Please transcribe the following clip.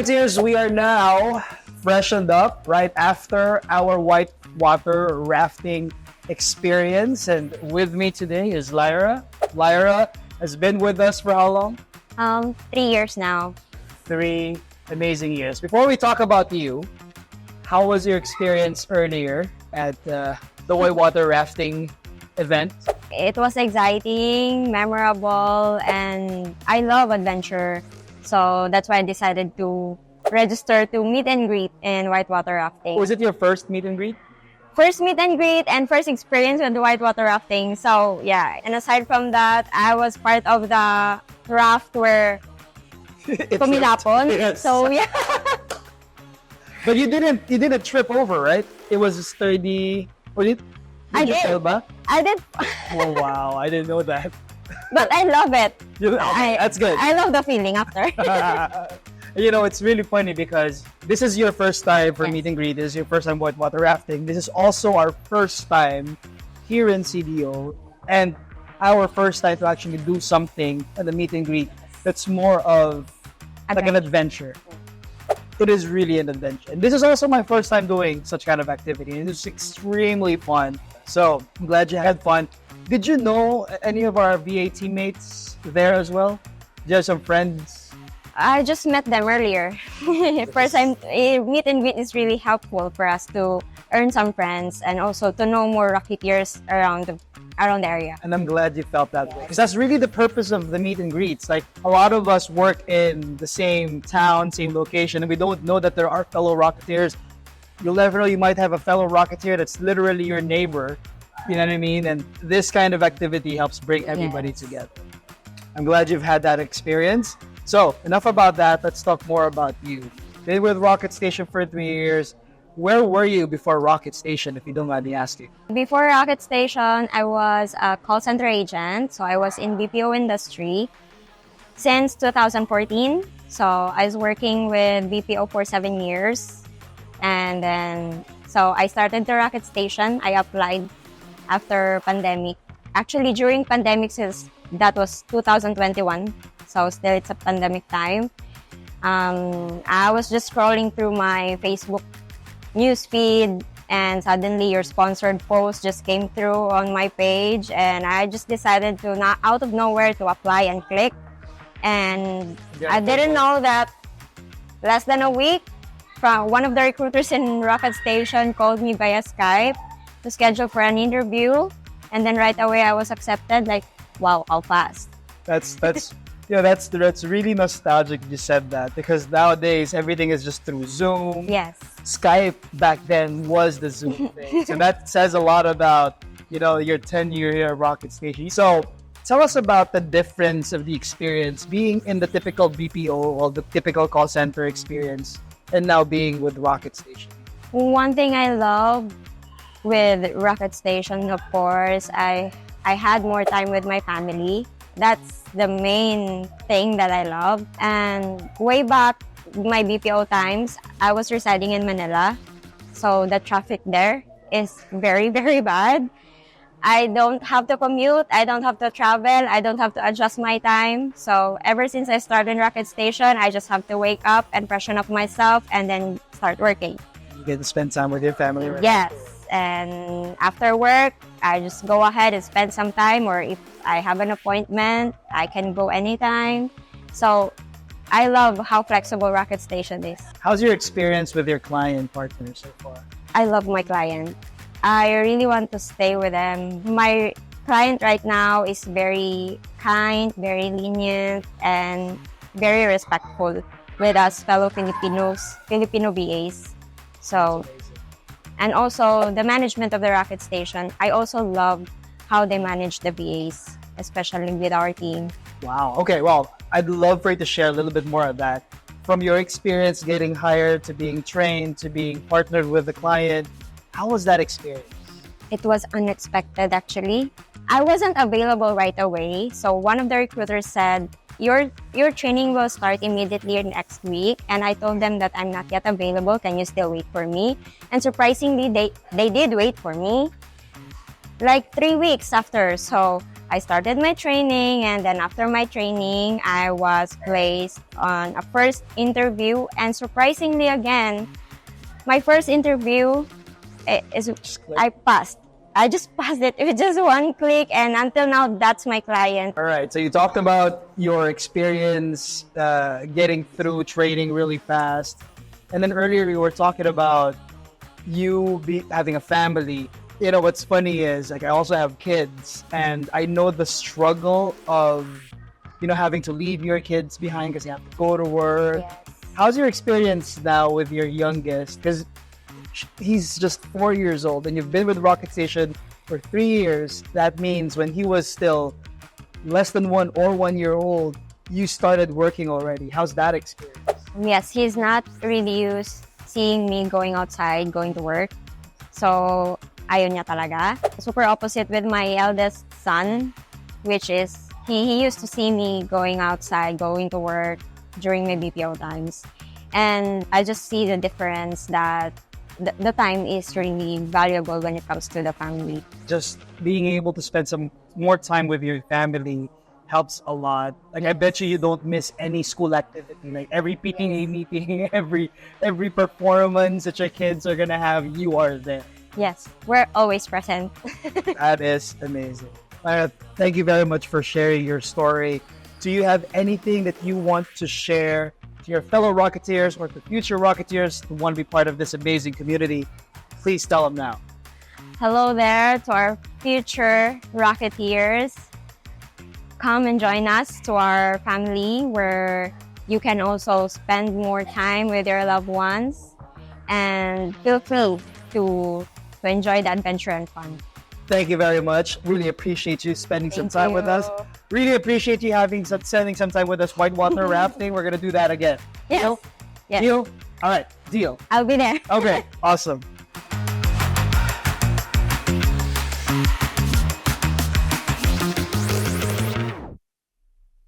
Rocketeers, we are now freshened up right after our whitewater rafting experience. And with me today is Lyra. Lyra has been with us for how long? 3 years now. 3 amazing years. Before we talk about you, how was your experience earlier at the whitewater rafting event? It was exciting, memorable, and I love adventure. So that's why I decided to register to meet and greet in whitewater rafting. Was it your first meet and greet? First meet and greet and first experience with the whitewater rafting. So yeah, and aside from that, I was part of the raft where kumilapon. Yes. So yeah. But you didn't trip over, right? It was a sturdy. I did. Sail ba? I did. Oh wow, I didn't know that. But I love it. That's good. I love the feeling after. It's really funny because this is your first time for Yes. meet and greet. This is your first time whitewater rafting. This is also our first time here in CDO and our first time to actually do something at the meet and greet that's more of like an adventure. It is really an adventure. And this is also my first time doing such kind of activity. And it's extremely fun. So I'm glad you had fun. Did you know any of our VA teammates there as well? Do you have some friends? I just met them earlier. First time, meet and greet is really helpful for us to earn some friends and also to know more Rocketeers around the area. And I'm glad you felt that way. Because that's really the purpose of the meet and greets. Like, a lot of us work in the same town, same location, and we don't know that there are fellow Rocketeers. You'll never know, you might have a fellow Rocketeer that's literally your neighbor. You know what I mean? And this kind of activity helps bring everybody together. I'm glad you've had that experience. So, enough about that. Let's talk more about you. Been with Rocket Station for 3 years. Where were you before Rocket Station, if you don't mind me asking? Before Rocket Station, I was a call center agent. So I was in BPO industry since 2014. So I was working with BPO for 7 years. And then, so I started the Rocket Station. I applied after pandemic. Actually, during pandemic, since that was 2021. So still it's a pandemic time. I was just scrolling through my Facebook newsfeed and suddenly your sponsored post just came through on my page and I just decided to, not out of nowhere, to apply and click. And I didn't know that less than a week, from one of the recruiters in Rocket Station called me via Skype to schedule for an interview. And then right away I was accepted. Like, wow, how fast. That's that's really nostalgic you said that, because nowadays everything is just through Zoom. Yes. Skype back then was the Zoom thing. So that says a lot about, your tenure here at Rocket Station. So tell us about the difference of the experience being in the typical BPO or the typical call center experience and now being with Rocket Station. One thing I love with Rocket Station, of course, I had more time with my family. That's the main thing that I love. And way back my BPO times, I was residing in Manila. So the traffic there is very, very bad. I don't have to commute. I don't have to travel. I don't have to adjust my time. So ever since I started Rocket Station, I just have to wake up and freshen up myself and then start working. You get to spend time with your family, right? Yes. And after work, I just go ahead and spend some time, or if I have an appointment, I can go anytime. So I love how flexible Rocket Station is. How's your experience with your client partner so far? I love my client. I really want to stay with them. My client right now is very kind, very lenient, and very respectful with us fellow Filipino VAs. So, and also the management of the Rocket Station. I also love how they manage the VAs, especially with our team. Wow. Okay, well, I'd love for you to share a little bit more of that. From your experience getting hired to being trained to being partnered with the client, how was that experience? It was unexpected, actually. I wasn't available right away. So one of the recruiters said, your training will start immediately next week. And I told them that I'm not yet available. Can you still wait for me? And surprisingly, they did wait for me. like 3 weeks after. So I started my training, and then after my training, I was placed on a first interview. And surprisingly, again, my first interview is I passed. I just passed it with just one click, and until now, that's my client. All right. So you talked about your experience getting through training really fast, and then earlier we were talking about having a family. You know, what's funny is, like, I also have kids, and I know the struggle of, you know, having to leave your kids behind because you have to go to work. Yes. How's your experience now with your youngest? Because he's just 4 years old, and you've been with Rocket Station for 3 years. That means when he was still less than 1 year old, you started working already. How's that experience? Yes, he's not really used seeing me going outside, going to work. So, ayaw niya talaga. Super opposite with my eldest son, which is, he used to see me going outside, going to work during my BPO times. And I just see the difference that the time is really valuable when it comes to the family. Just being able to spend some more time with your family helps a lot. Like, I bet you don't miss any school activity. Like, every PTA meeting, every performance that your kids are gonna have, you are there. Yes, we're always present. That is amazing. Lyra, thank you very much for sharing your story. Do you have anything that you want to share to your fellow Rocketeers or to future Rocketeers who want to be part of this amazing community? Please tell them now. Hello there to our future Rocketeers. Come and join us to our family, where you can also spend more time with your loved ones, and feel free to enjoy the adventure and fun. Thank you very much. Really appreciate you spending some Thank time with us. you. Really appreciate you spending some time with us. Whitewater rafting. We're gonna do that again. Yes. Deal? Yes. Deal? All right. Deal. I'll be there. Okay. Awesome.